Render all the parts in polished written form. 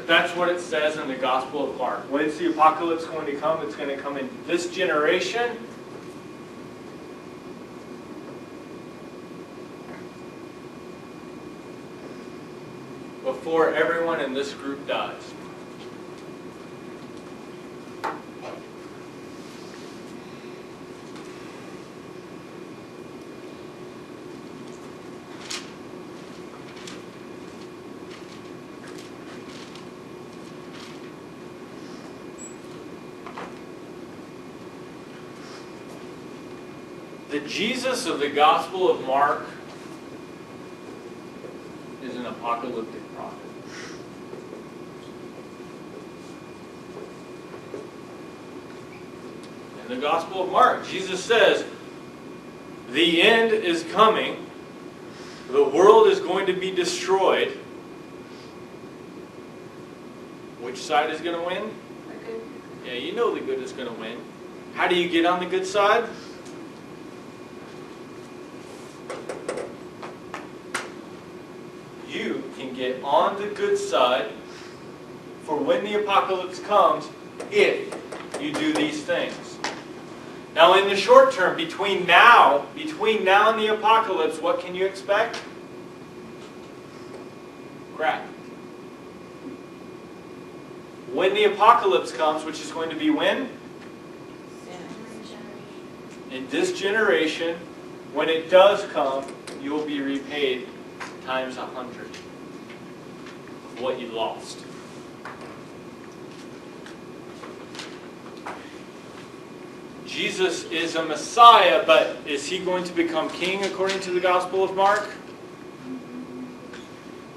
But that's what it says in the Gospel of Mark. When's the apocalypse going to come? It's going to come in this generation. Before everyone in this group dies. The Jesus of the Gospel of Mark is an apocalyptic prophet. In the Gospel of Mark, Jesus says, the end is coming. The world is going to be destroyed. Which side is going to win? Okay. Yeah, you know the good is going to win. How do you get on the good side? You can get on the good side for when the apocalypse comes if you do these things. Now in the short term, between now and the apocalypse, what can you expect? Crap. When the apocalypse comes, which is going to be when? In this generation, when it does come, you will be repaid times 100 of what you lost. Jesus is a Messiah, but is he going to become king according to the Gospel of Mark?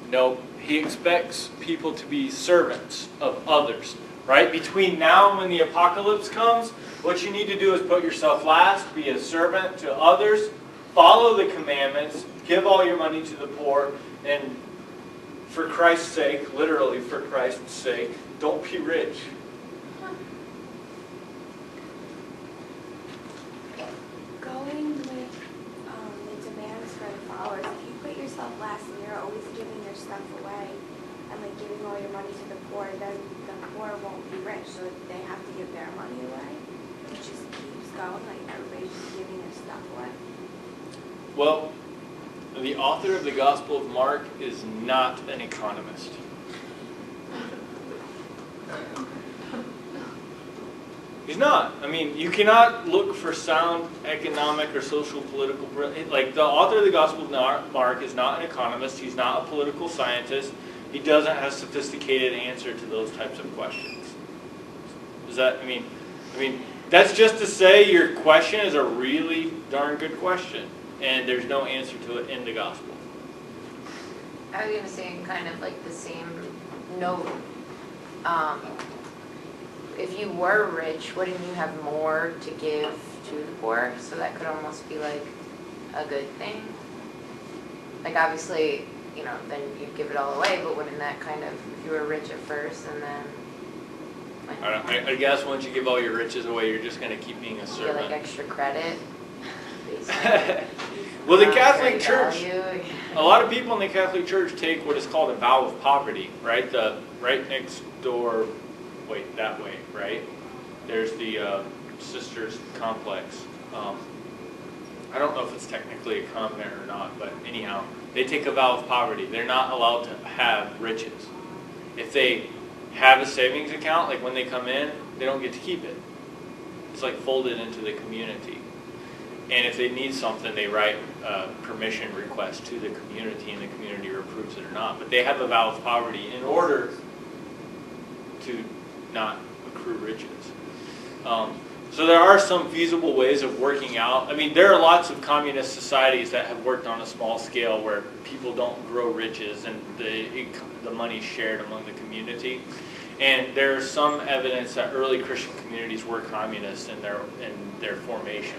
No, he expects people to be servants of others. Right? Between now and when the apocalypse comes, what you need to do is put yourself last, be a servant to others, follow the commandments, give all your money to the poor, and for Christ's sake, literally for Christ's sake, don't be rich. Going with the demands for the followers, if you put yourself last and you're always giving your stuff away and like giving all your money to the poor, then the poor won't be rich, so they have to give their money away. It just keeps going, like everybody's just giving their stuff away. Well, the author of the Gospel of Mark is not an economist. He's not. I mean, you cannot look for sound economic or social political... Like, the author of the Gospel of Mark is not an economist. He's not a political scientist. He doesn't have a sophisticated answer to those types of questions. Does that... I mean, that's just to say your question is a really darn good question. And there's no answer to it in the Gospel. I was going to say kind of like the same note. If you were rich, wouldn't you have more to give to the poor? So that could almost be like a good thing. Like obviously, you know, then you'd give it all away, but wouldn't that kind of, if you were rich at first and then... Like, I guess once you give all your riches away, you're just going to keep being a servant. Get like extra credit. Well, the Catholic Church, value. a lot of people in the Catholic Church take what is called a vow of poverty, right? The right next door, wait, that way, right? There's the Sisters Complex. I don't know if it's technically a convent or not, but anyhow, they take a vow of poverty. They're not allowed to have riches. If they have a savings account, like when they come in, they don't get to keep it. It's like folded into the community. And if they need something, they write a permission request to the community, and the community approves it or not. But they have a vow of poverty in order to not accrue riches. So there are some feasible ways of working out. I mean, there are lots of communist societies that have worked on a small scale where people don't grow riches and the money's shared among the community. And there's some evidence that early Christian communities were communist in their formation.